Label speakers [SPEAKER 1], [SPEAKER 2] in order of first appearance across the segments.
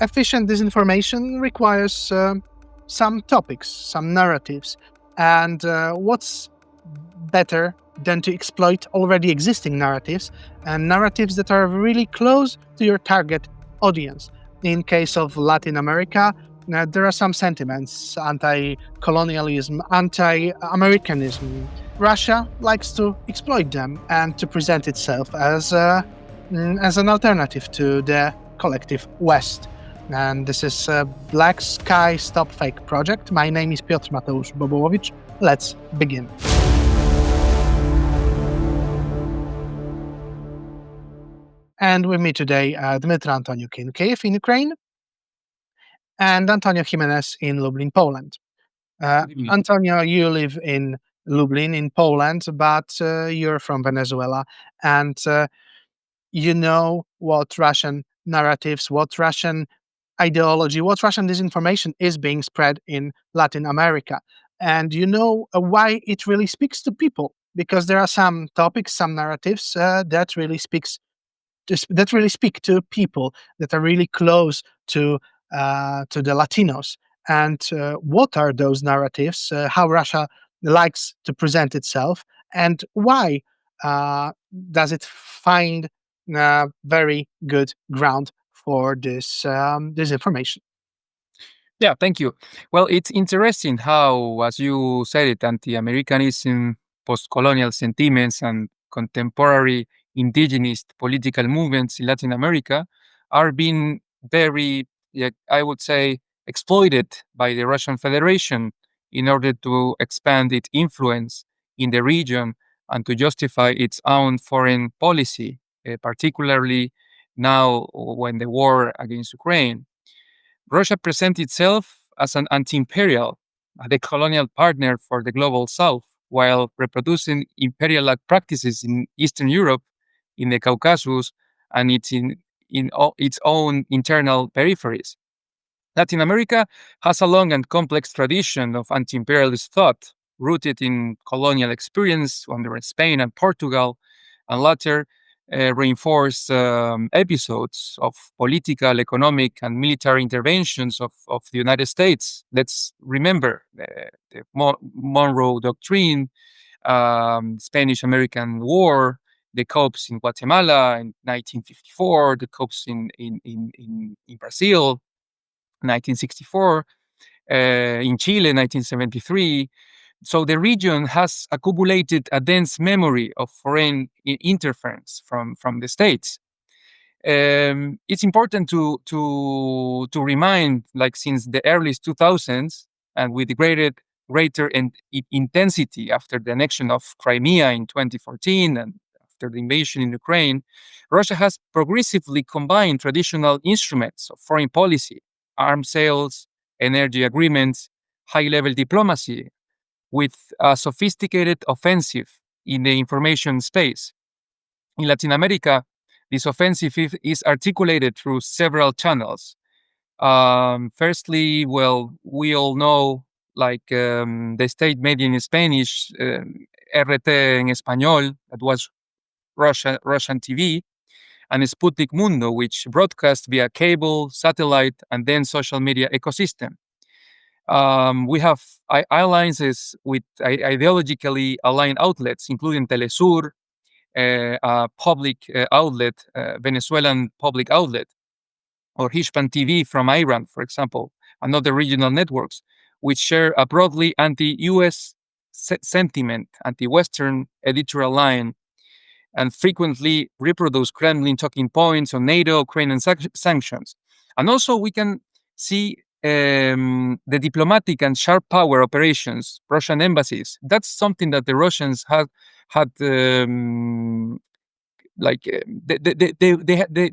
[SPEAKER 1] efficient disinformation requires some topics, some narratives. And what's better than to exploit already existing narratives and narratives that are really close to your target audience? In case of Latin America, there are some sentiments: anti-colonialism, anti-Americanism. Russia likes to exploit them and to present itself as an alternative to the collective West. And this is Black Sky Stop Fake Project. My name is Piotr Mateusz Bobołowicz. Let's begin. And with me today, Dmytro Antoniuk in Kiev, in Ukraine, and Antonio Jimenez in Lublin, Poland. Antonio, you live in Lublin, in Poland, but you're from Venezuela, and you know what Russian narratives, what Russian ideology, what Russian disinformation is being spread in Latin America. And you know why it really speaks to people, because there are some topics, some narratives that really speak to people that are really close to the Latinos. And what are those narratives? How Russia likes to present itself, and why does it find very good ground for this information?
[SPEAKER 2] Yeah, thank you. Well, it's interesting how, as you said it, anti-Americanism, post-colonial sentiments, and contemporary indigenous political movements in Latin America are being very, I would say, exploited by the Russian Federation in order to expand its influence in the region and to justify its own foreign policy, particularly now when the war against Ukraine. Russia presents itself as an anti-imperial, the colonial partner for the global South, while reproducing imperial-like practices in Eastern Europe, in the Caucasus, and its own internal peripheries. Latin America has a long and complex tradition of anti-imperialist thought, rooted in colonial experience under Spain and Portugal, and later reinforced episodes of political, economic, and military interventions of the United States. Let's remember the Monroe Doctrine, Spanish-American War, the coups in Guatemala in 1954, the coups in Brazil, 1964, in Chile, 1973. So the region has accumulated a dense memory of foreign interference from the states. It's important to remind, like since the early 2000s, and with greater intensity after the annexion of Crimea in 2014 and after the invasion in Ukraine, Russia has progressively combined traditional instruments of foreign policy, arms sales, energy agreements, high-level diplomacy, with a sophisticated offensive in the information space. In Latin America, this offensive is articulated through several channels. Firstly, well, we all know, like the state media in Spanish, RT en Español, that was Russian TV, and Sputnik Mundo, which broadcast via cable, satellite, and then social media ecosystem. We have alliances with ideologically aligned outlets, including Telesur, a public outlet, Venezuelan public outlet, or Hispan TV from Iran, for example, and other regional networks, which share a broadly anti-US sentiment, anti-Western editorial line, and frequently reproduce Kremlin talking points on NATO, Ukrainian sanctions. And also we can see the diplomatic and sharp power operations, Russian embassies. That's something that the Russians had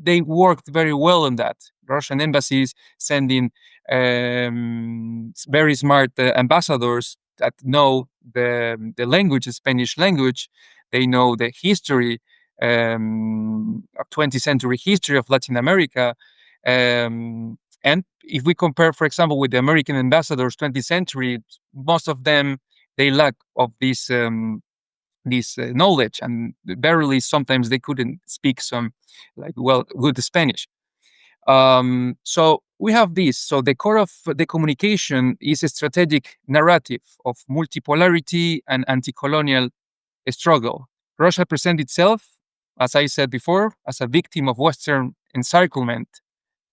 [SPEAKER 2] they worked very well on that. Russian embassies sending very smart ambassadors that know the language, the Spanish language. They know the history, 20th century history of Latin America. And if we compare, for example, with the American ambassadors, 20th century, most of them, they lack of this knowledge, and barely sometimes they couldn't speak good Spanish. So we have this. So the core of the communication is a strategic narrative of multipolarity and anti-colonial struggle. Russia presents itself, as I said before, as a victim of Western encirclement,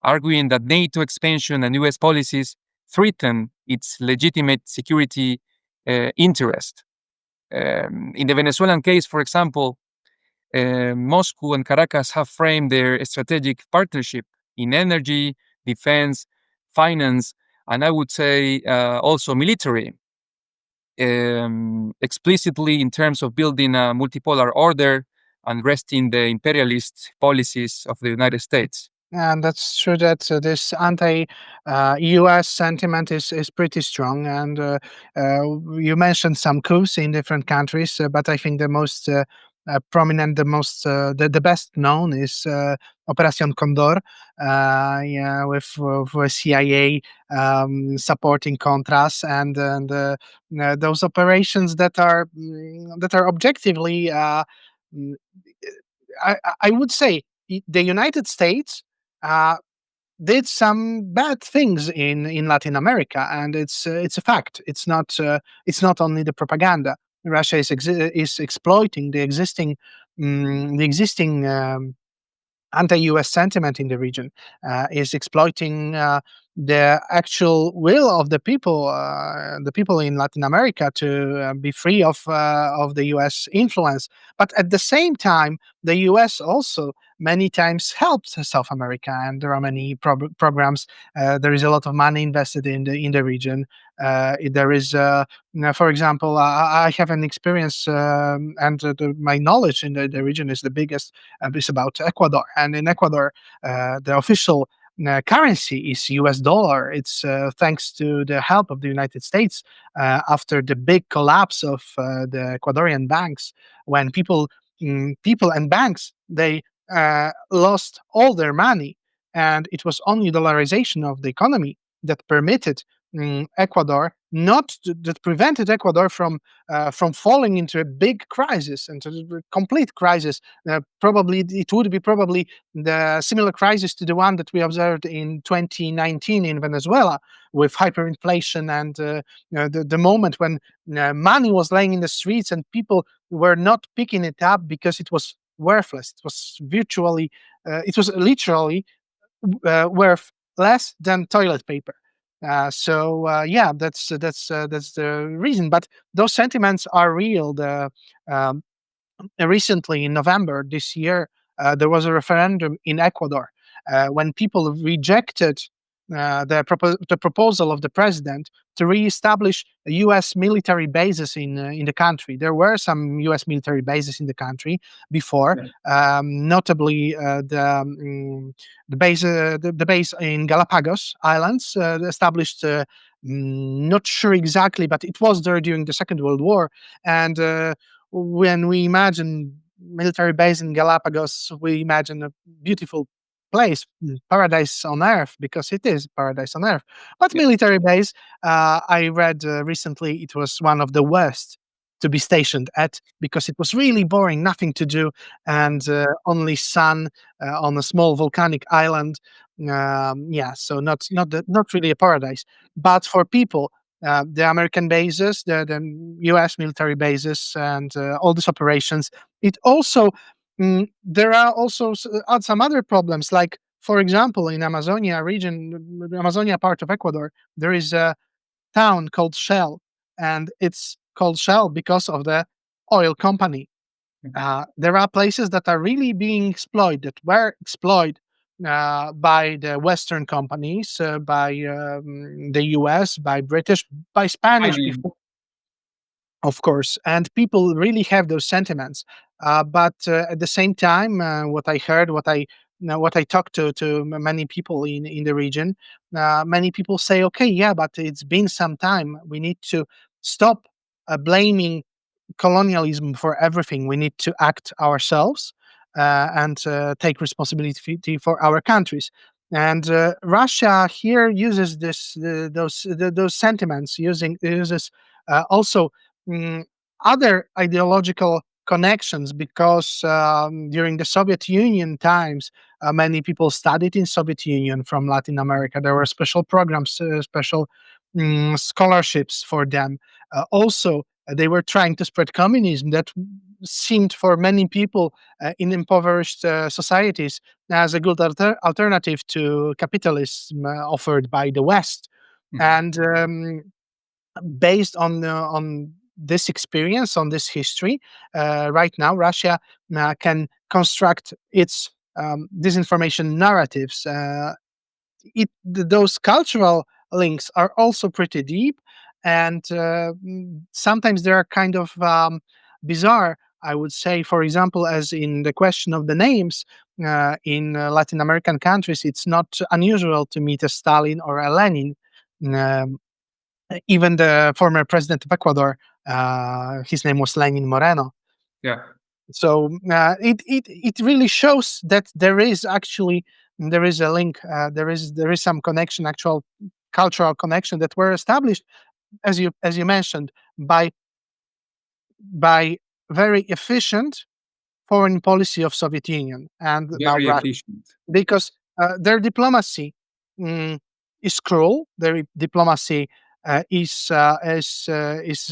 [SPEAKER 2] arguing that NATO expansion and US policies threaten its legitimate security interest. In the Venezuelan case, for example, Moscow and Caracas have framed their strategic partnership in energy, defense, finance, and I would say also military, explicitly in terms of building a multipolar order and wresting the imperialist policies of the United States.
[SPEAKER 1] And that's true that this anti-US sentiment is pretty strong. And you mentioned some coups in different countries, but I think the most prominent, the best known is Operación Condor, yeah, with CIA supporting Contras and those operations that are objectively, mm, I would say, the United States uh, did some bad things in Latin America, and it's a fact. It's not only the propaganda. Russia is exploiting the existing anti-US sentiment in the region, is exploiting the actual will of the people in Latin America to be free of the US influence. But at the same time, the US also many times helped South America, and there are many programs. There is a lot of money invested in the region. There is, for example, I have an experience, and my knowledge in the region is the biggest is about Ecuador. And in Ecuador, the official currency is US dollar. It's thanks to the help of the United States after the big collapse of the Ecuadorian banks, when people and banks, they lost all their money, and it was only dollarization of the economy that permitted Ecuador that prevented Ecuador from falling into a big crisis, into a complete crisis. Probably it would be probably the similar crisis to the one that we observed in 2019 in Venezuela, with hyperinflation and the moment when money was laying in the streets and people were not picking it up because it was worthless. It was literally worth less than toilet paper. Yeah, that's the reason. But those sentiments are real. Um, Recently in November this year, there was a referendum in Ecuador when people rejected the proposal of the president to reestablish U.S. military bases in the country. There were some U.S. military bases in the country before, notably the base in Galapagos Islands, established. Not sure exactly, but it was there during the Second World War, and when we imagine military base in Galapagos, we imagine a beautiful place, paradise on earth, because it is paradise on earth. But
[SPEAKER 2] Yeah.
[SPEAKER 1] military base, I read recently, it was one of the worst to be stationed at, because it was really boring, nothing to do, and only sun on a small volcanic island. Yeah, so not really a paradise. But for people, the American bases, the U.S. military bases, and all these operations. It also there are also some other problems, like for example, in Amazonia region, the Amazonia part of Ecuador, there is a town called Shell, and it's called Shell because of the oil company. There are places that are really being exploited, that were exploited by the Western companies, by the US, by British, by Spanish
[SPEAKER 2] Finally,
[SPEAKER 1] before, of course. And people really have those sentiments. But at the same time, what I heard, what I talked to many people in the region, many people say, okay, yeah, but it's been some time. We need to stop blaming colonialism for everything. We need to act ourselves and take responsibility for our countries. And Russia here uses those sentiments, uses also mm, other ideological connections, because during the Soviet Union times, many people studied in Soviet Union from Latin America. There were special programs, special scholarships for them. Also, they were trying to spread communism that seemed for many people in impoverished societies as a good alternative to capitalism offered by the West.
[SPEAKER 2] Mhm.
[SPEAKER 1] And based on this experience, on this history, right now Russia can construct its disinformation narratives. Those cultural links are also pretty deep, and sometimes they are kind of bizarre, I would say. For example, as in the question of the names, in Latin American countries, it's not unusual to meet a Stalin or a Lenin. Um, Even the former president of Ecuador, his name was Lenin Moreno.
[SPEAKER 2] Yeah.
[SPEAKER 1] So it really shows that there is a link, there is some connection, actual cultural connection that were established, as you mentioned, by very efficient foreign policy of Soviet Union and now
[SPEAKER 2] Very
[SPEAKER 1] Russia,
[SPEAKER 2] efficient.
[SPEAKER 1] because their diplomacy mm, is cruel. Their diplomacy is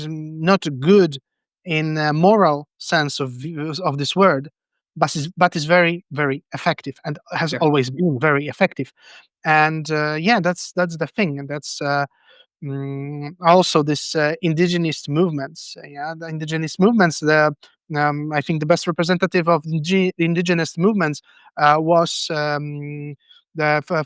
[SPEAKER 1] not good in a moral sense of this word, but is very very effective and has
[SPEAKER 2] Yeah.
[SPEAKER 1] always been very effective. And yeah, that's the thing, and that's also this indigenous movements. Yeah, the indigenous movements. I think the best representative of the indigenous movements was the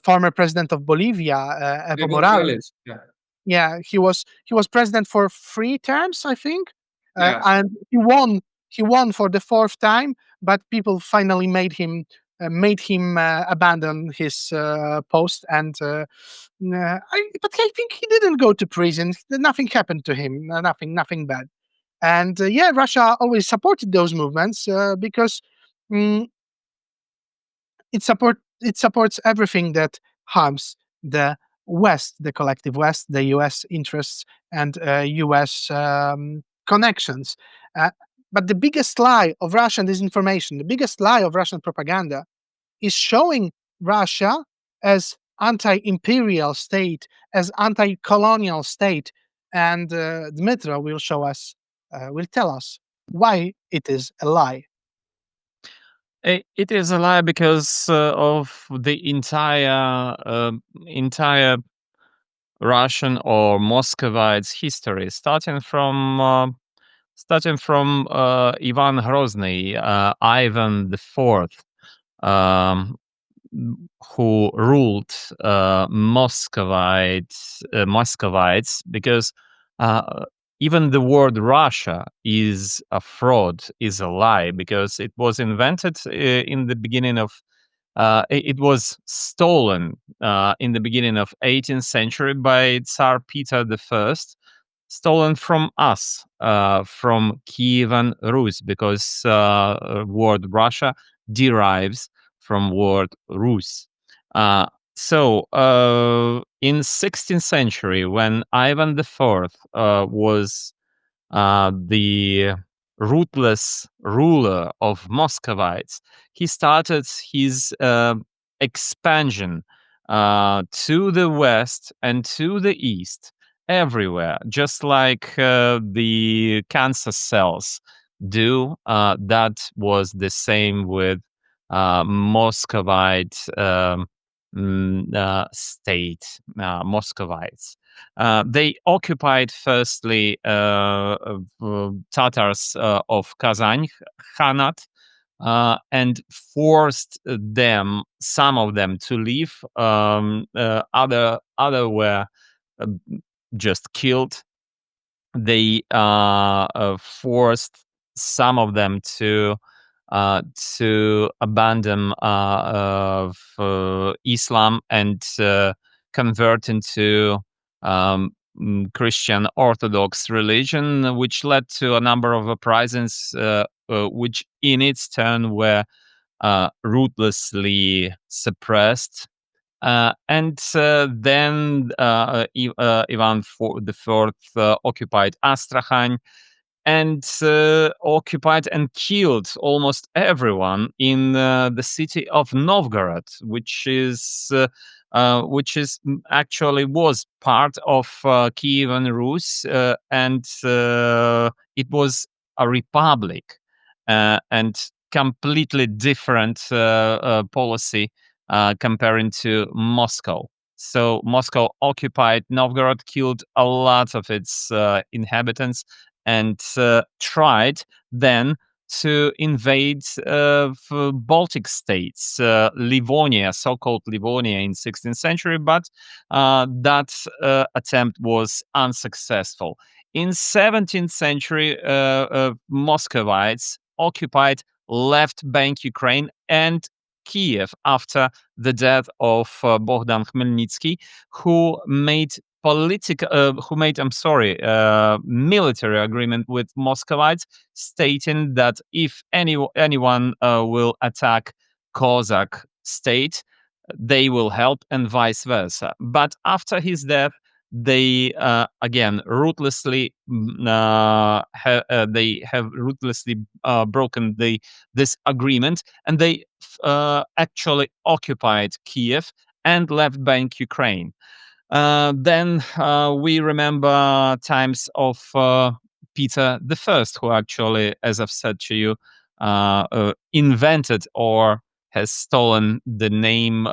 [SPEAKER 1] former president of Bolivia, Evo
[SPEAKER 2] Evo
[SPEAKER 1] Morales.
[SPEAKER 2] Morales. Yeah.
[SPEAKER 1] Yeah, he was president for 3 terms, I think,
[SPEAKER 2] Yes.
[SPEAKER 1] and he won for the fourth time, but people finally made him abandon his post, and but I think he didn't go to prison. Nothing happened to him. Nothing bad. And yeah, Russia always supported those movements because mm, it supports everything that harms the West, the collective West, the U.S. interests and U.S. Connections. Uh, but the biggest lie of Russian disinformation, the biggest lie of Russian propaganda, is showing Russia as anti-imperial state, as anti-colonial state, and Dmytro will tell us why it is a lie.
[SPEAKER 3] It is a lie because of the entire Russian or Muscovite's history, starting from Ivan Grozny, Ivan the Fourth, um, who ruled Muscovites, because uh, even the word Russia is a fraud, is a lie, because it was invented in the beginning of it was stolen in the beginning of 18th century by Tsar Peter the First, stolen from us, from Kievan Rus, because word Russia derives from word Rus. In 16th century, when Ivan the Fourth was the ruthless ruler of Muscovites, he started his expansion to the west and to the east, everywhere, just like the cancer cells do. That was the same with Muscovite state, Muscovites. They occupied firstly Tatars of Kazan Khanate, and forced some of them to leave. Other were uh, just killed. They forced some of them to abandon of Islam and convert into Christian Orthodox religion, which led to a number of uprisings, which in its turn were ruthlessly suppressed. And then Ivan the Fourth occupied Astrakhan. and occupied and killed almost everyone in the city of Novgorod, which actually was part of Kievan Rus, and it was a republic, and completely different policy comparing to Moscow. So Moscow occupied Novgorod, killed a lot of its inhabitants, and tried then to invade Baltic states, Livonia, so-called Livonia in 16th century, but that attempt was unsuccessful. In 17th century, Muscovites occupied left bank Ukraine and Kiev after the death of Bogdan Khmelnytsky, who made military agreement with Muscovites, stating that if anyone will attack Cossack state, they will help, and vice versa. But after his death, they again ruthlessly they have ruthlessly broken this agreement, and they actually occupied Kiev and left bank Ukraine. Then we remember times of Peter the First, who actually, as I've said to you, invented or has stolen the name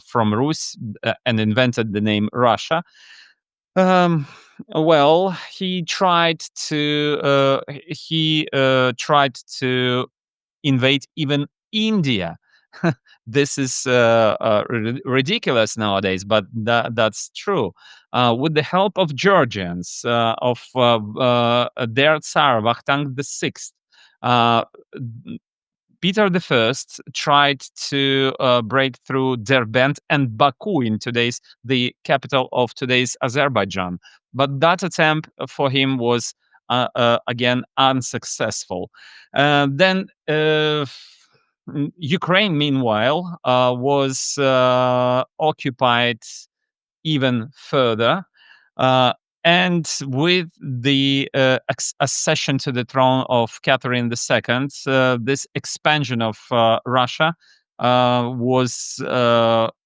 [SPEAKER 3] from Rus and invented the name Russia. Um, well, he tried to invade even India. This is ridiculous nowadays, but that's true. With the help of Georgians, of their Tsar Vakhtang VI, uh, Peter the First tried to break through Derbent and Baku in the capital of today's Azerbaijan. But that attempt for him was again unsuccessful. Then Ukraine, meanwhile, was occupied even further. Uh, and with the accession to the throne of Catherine II, this expansion of Russia was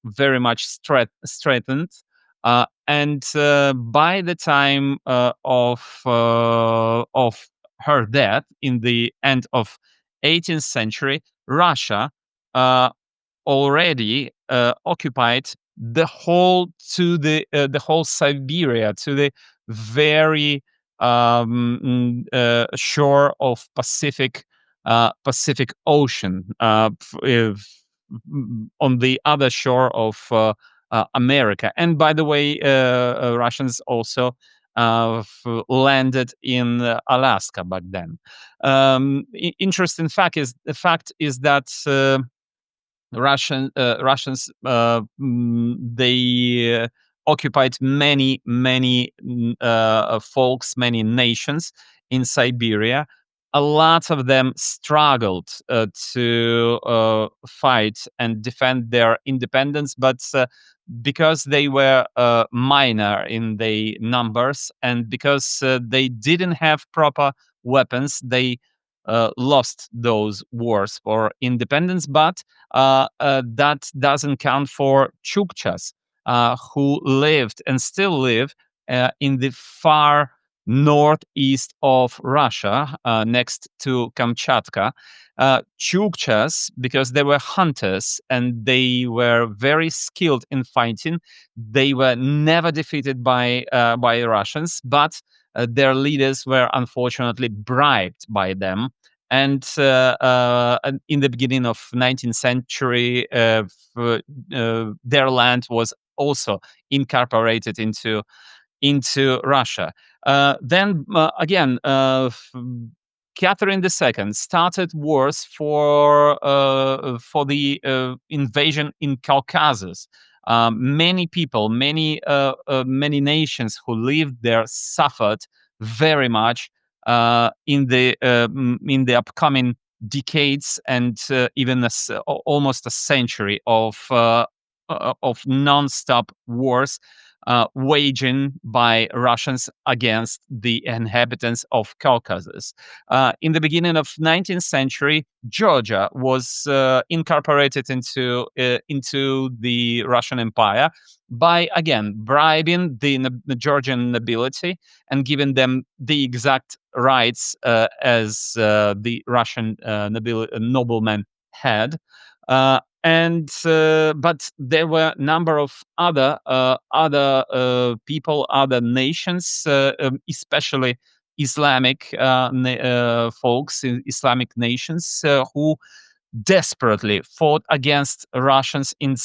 [SPEAKER 3] very much strengthened. And by the time of her death in the end of 18th century, Russia already occupied the whole Siberia, to the very shore of Pacific Ocean, on the other shore of America. And by the way, Russians also landed in Alaska back then. Interesting fact is that Russians they occupied many folks, many nations in Siberia. A lot of them struggled to fight and defend their independence, but because they were minor in the numbers, and because they didn't have proper weapons, they lost those wars for independence. But that doesn't count for Chukchas, who lived and still live in the far northeast of Russia, next to Kamchatka. Chukchas, because they were hunters and they were very skilled in fighting, they were never defeated by Russians, but their leaders were unfortunately bribed by them. And in the beginning of 19th century, their land was also incorporated into Russia. Then again, Catherine II started wars for the invasion in Caucasus. Many people, many nations who lived there suffered very much in the upcoming decades, and even almost a century of non-stop wars waging by Russians against the inhabitants of Caucasus. In the beginning of 19th century, Georgia was incorporated into the Russian Empire by, again, bribing the Georgian nobility and giving them the exact rights as the Russian noblemen had. But there were a number of other people, other nations, especially Islamic folks, Islamic nations, who desperately fought against Russians in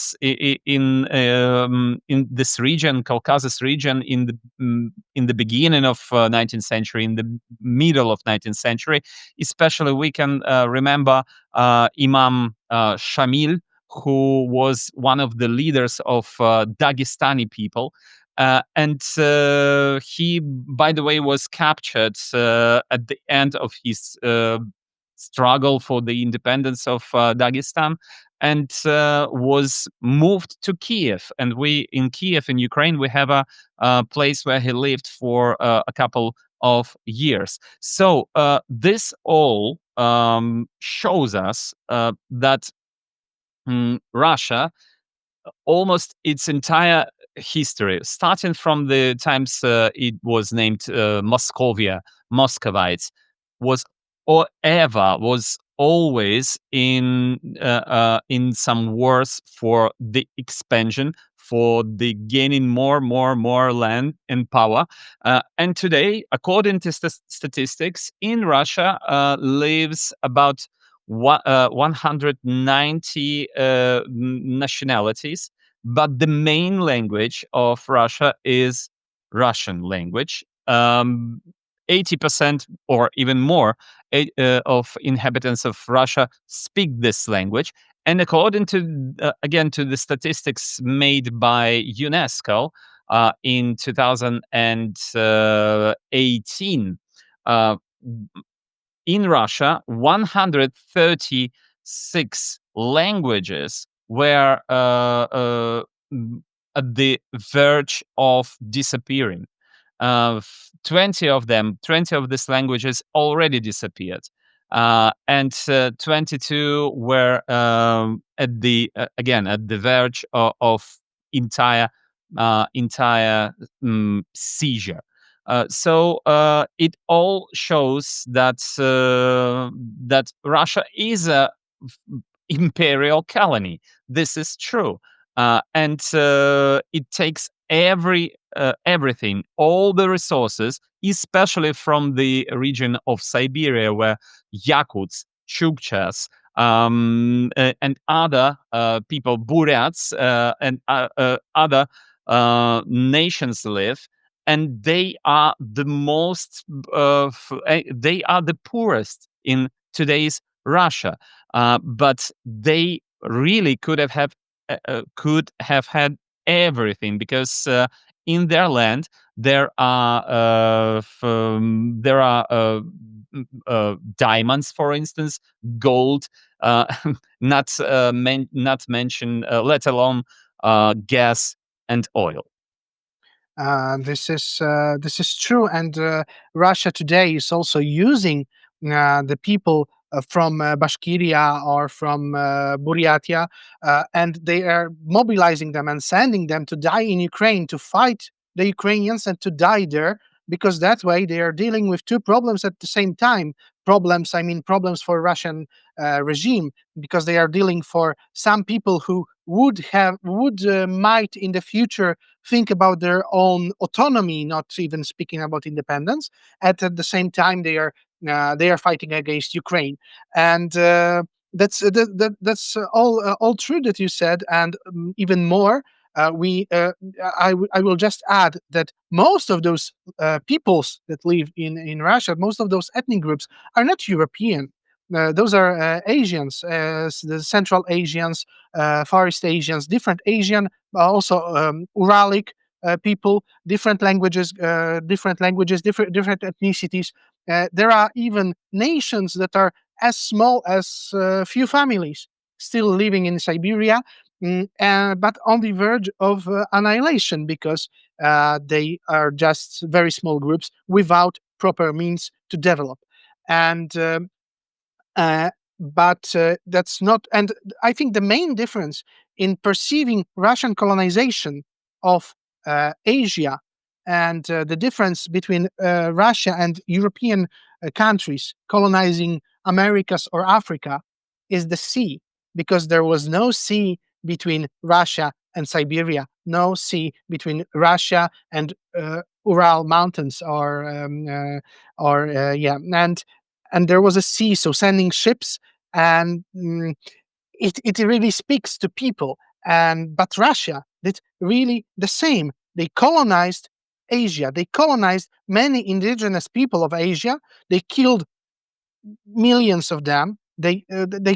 [SPEAKER 3] this region, Caucasus region, in the beginning of 19th century, in the middle of 19th century. Especially, we can remember Imam Shamil, who was one of the leaders of Dagestani people. And he, by the way, was captured at the end of his struggle for the independence of Dagestan, and was moved to Kiev. And we, in Kiev, in Ukraine, we have a place where he lived for a couple of years. So this all shows us that Russia, almost its entire history, starting from the times it was named Moscovia, Muscovites, was was always in some wars for the expansion, for the gaining more land and power. And today, according to statistics, in Russia lives about 190 nationalities, but the main language of Russia is Russian language. 80% or even more of inhabitants of Russia speak this language. And according to, again, to the statistics made by UNESCO in 2018, in Russia, 136 languages were at the verge of disappearing. 20 of these languages already disappeared. And 22 were at the verge of entire seizure. So it all shows that that Russia is a imperial colony. This is true, and it takes everything, all the resources, especially from the region of Siberia, where Yakuts, Chukchas, and other people, Buryats, and other nations live. And they are the they are the poorest in today's Russia, but they really could have had everything, because in their land there are diamonds, for instance, gold, not mention, let alone gas and oil.
[SPEAKER 1] This is true, and Russia today is also using the people from Bashkiria or from Buryatia, and they are mobilizing them and sending them to die in Ukraine, to fight the Ukrainians and to die there, because that way they are dealing with two problems at the same time. Problems, I mean problems for Russian regime, because they are dealing for some people who might in the future think about their own autonomy, not even speaking about independence. At the same time, they are fighting against Ukraine, and that's all true that you said, and even more. I will just add that most of those peoples that live in Russia, most of those ethnic groups are not European. Those are Asians, the Central Asians, Far East Asians, different Asian, also Uralic people, different languages, different ethnicities. There are even nations that are as small as few families still living in Siberia. but on the verge of annihilation because they are just very small groups without proper means to develop. And uh, but that's not. And I think the main difference in perceiving Russian colonization of Asia and the difference between Russia and European countries colonizing Americas or Africa is the sea, because there was no sea between Russia and Siberia, no sea between Russia and Ural Mountains, and there was a sea. So sending ships, and it really speaks to people. And but Russia did really the same. They colonized Asia. They colonized many indigenous people of Asia. They killed millions of them. They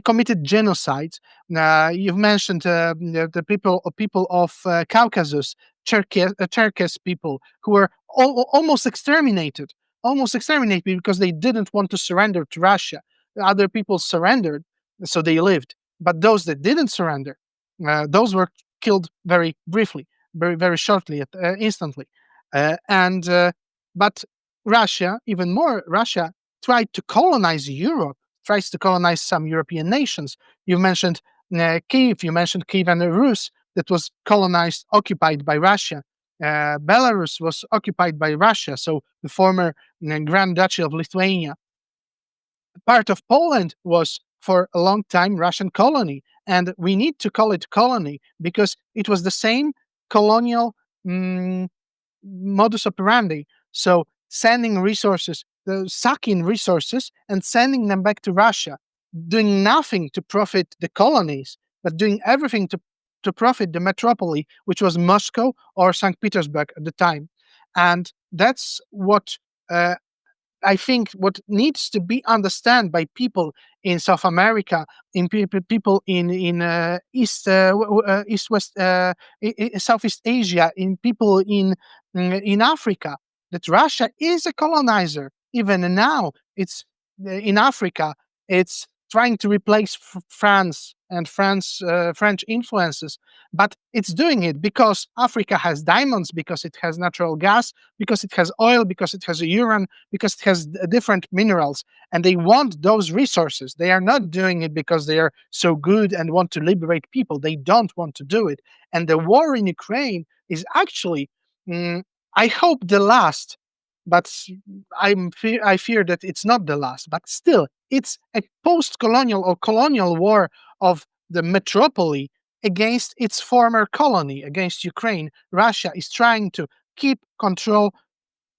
[SPEAKER 1] committed genocide. You've mentioned the people of Caucasus, Cherkess people, who were almost exterminated because they didn't want to surrender to Russia. Other people surrendered, so they lived. But those that didn't surrender, those were killed very briefly, very shortly, instantly. And But Russia, even more, Russia tried to colonize Europe, tries to colonize some European nations. You mentioned Kiev, you mentioned Kiev and Rus, that was colonized, occupied by Russia. Belarus was occupied by Russia, so the former Grand Duchy of Lithuania. Part of Poland was for a long time Russian colony, and we need to call it colony because it was the same colonial modus operandi. So sending resources, sucking resources and sending them back to Russia, doing nothing to profit the colonies, but doing everything to profit the metropolis, which was Moscow or St. Petersburg at the time. And that's what I think what needs to be understood by people in South America, in people in East West Southeast Asia, in people in Africa, that Russia is a colonizer. Even now, it's in Africa. It's trying to replace France and French influences, but it's doing it because Africa has diamonds, because it has natural gas, because it has oil, because it has uranium, because it has different minerals, and they want those resources. They are not doing it because they are so good and want to liberate people. They don't want to do it. And the war in Ukraine is actually, I hope, the last, but I fear that it's not the last. But still, it's a post-colonial or colonial war of the metropolis against its former colony, against Ukraine. Russia is trying to keep control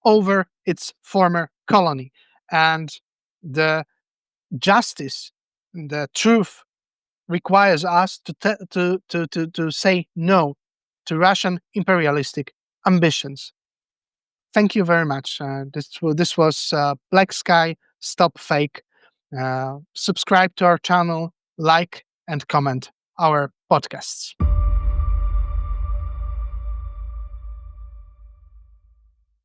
[SPEAKER 1] over its former colony. And the justice, the truth requires us to say no to Russian imperialistic ambitions. Thank you very much. This was Black Sky, Stop Fake. Subscribe to our channel, like and comment our podcasts.